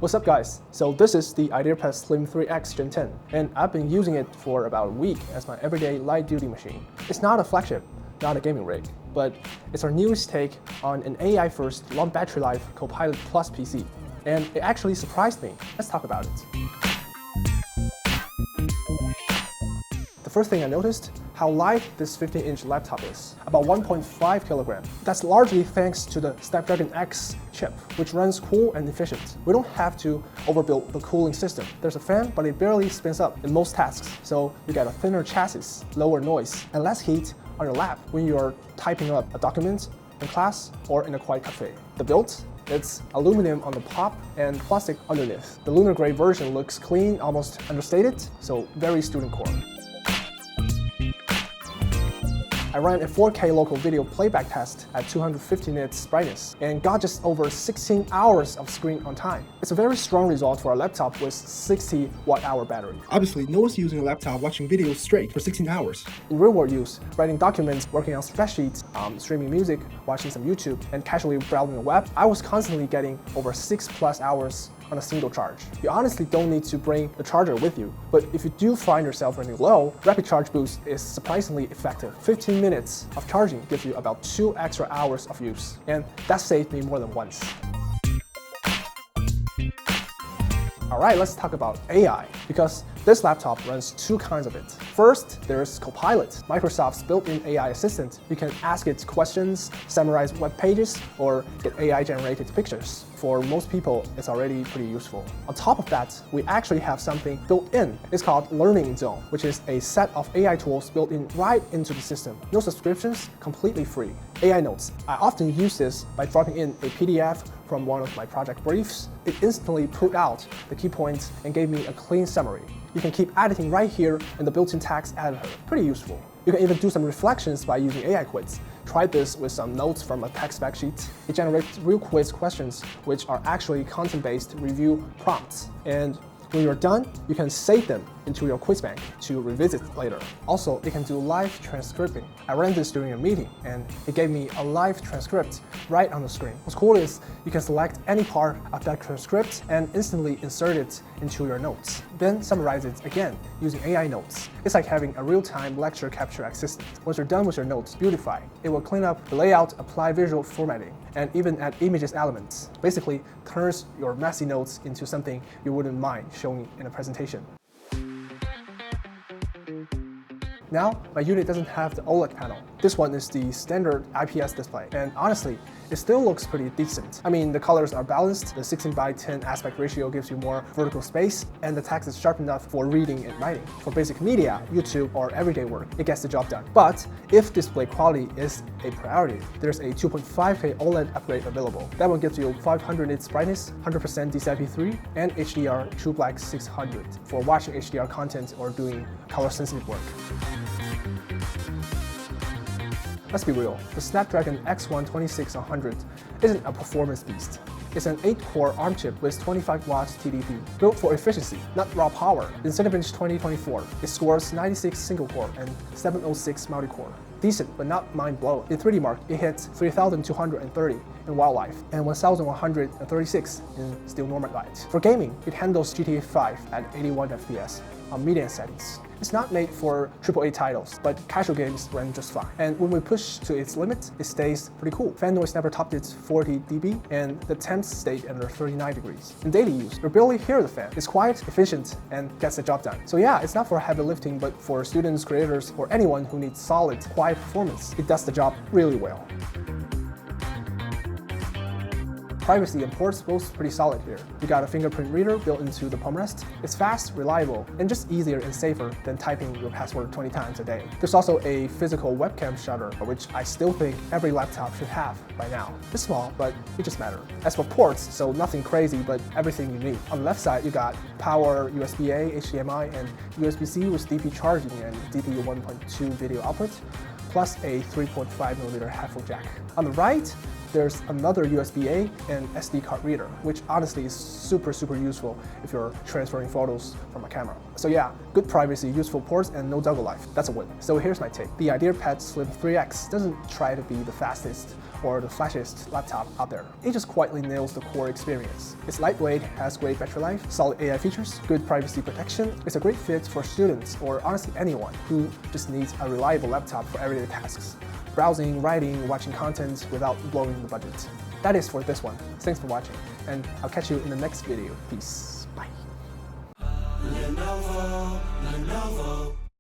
What's up guys? So this is the IdeaPad Slim 3X Gen 10, and I've been using it for about a week as my everyday light duty machine. It's not a flagship, not a gaming rig, but it's our newest take on an AI-first long battery life Copilot PC, and it actually surprised me. Let's talk about it. The first thing I noticed, how light this 15-inch laptop is, about 1.5 kilograms. That's largely thanks to the Snapdragon X chip, which runs cool and efficient. We don't have to overbuild the cooling system. There's a fan, but it barely spins up in most tasks, so you get a thinner chassis, lower noise, and less heat on your lap when you're typing up a document in class or in a quiet cafe. The build, it's aluminum on the top and plastic underneath. The lunar gray version looks clean, almost understated, so very student core. I ran a 4K local video playback test at 250 nits brightness and got just over 16 hours of screen on time. It's a very strong result for a laptop with 60 watt-hour battery. Obviously, no one's using a laptop watching videos straight for 16 hours. In real-world use, writing documents, working on spreadsheets, streaming music, watching some YouTube, and casually browsing the web, I was constantly getting over 6+ hours on a single charge. You honestly don't need to bring the charger with you, but if you do find yourself running low, Rapid Charge Boost is surprisingly effective. 15 minutes of charging gives you about 2 extra hours of use, and that saved me more than once. Alright, let's talk about AI, because this laptop runs two kinds of it. First, there's Copilot, Microsoft's built-in AI assistant. You can ask it questions, summarize web pages, or get AI-generated pictures. For most people, it's already pretty useful. On top of that, we actually have something built in. It's called Learning Zone, which is a set of AI tools built in right into the system. No subscriptions, completely free. AI Notes. I often use this by dropping in a PDF from one of my project briefs. It instantly pulled out the key points and gave me a clean summary. You can keep editing right here in the built-in text editor. Pretty useful. You can even do some reflections by using AI quiz. Try this with some notes from a text spec sheet. It generates real quiz questions, which are actually content-based review prompts. And when you're done, you can save them into your quiz bank to revisit later. Also, it can do live transcribing. I ran this during a meeting, and it gave me a live transcript right on the screen. What's cool is you can select any part of that transcript and instantly insert it into your notes. Then summarize it again using AI Notes. It's like having a real-time lecture capture assistant. Once you're done with your notes, beautify. It will clean up the layout, apply visual formatting, and even add images elements. Basically, turns your messy notes into something you wouldn't mind showing in a presentation. Now, my unit doesn't have the OLED panel. This one is the standard IPS display, and honestly, it still looks pretty decent. I mean, the colors are balanced, the 16:10 aspect ratio gives you more vertical space, and the text is sharp enough for reading and writing. For basic media, YouTube, or everyday work, it gets the job done. But if display quality is a priority, there's a 2.5K OLED upgrade available. That one gives you 500 nits brightness, 100% DCI-P3, and HDR True Black 600 for watching HDR content or doing color-sensitive work. Let's be real, the Snapdragon X1 2600 isn't a performance beast. It's an 8-core ARM chip with 25 watts TDP, built for efficiency, not raw power. In Cinebench 2024, it scores 96 single-core and 706 multi-core. Decent, but not mind-blowing. In 3D Mark, it hits 3,230 in wildlife and 1,136 in still normal light. For gaming, it handles GTA 5 at 81 FPS on medium settings. It's not made for AAA titles, but casual games run just fine. And when we push to its limit, it stays pretty cool. Fan noise never topped its 40 dB, and the temps stayed under 39 degrees. In daily use, you barely hear the fan. It's quiet, efficient, and gets the job done. So yeah, it's not for heavy lifting, but for students, creators, or anyone who needs solid, quiet performance, it does the job really well. Privacy and ports both pretty solid here. You got a fingerprint reader built into the palm rest. It's fast, reliable, and just easier and safer than typing your password 20 times a day. There's also a physical webcam shutter, which I still think every laptop should have by now. It's small, but it just matters. As for ports, so nothing crazy, but everything you need. On the left side, you got power, USB-A, HDMI, and USB-C with DP charging and DP 1.2 video output, plus a 3.5mm headphone jack. On the right, there's another USB-A and SD card reader, which honestly is super useful if you're transferring photos from a camera. So yeah, good privacy, useful ports, and no double life. That's a win. So here's my take. The IdeaPad Slim 3X doesn't try to be the fastest or the flashiest laptop out there. It just quietly nails the core experience. It's lightweight, has great battery life, solid AI features, good privacy protection. It's a great fit for students or honestly anyone who just needs a reliable laptop for everyday tasks. Browsing, writing, watching content without blowing the budget. That is for this one. Thanks for watching, and I'll catch you in the next video. Peace. Bye. Lenovo.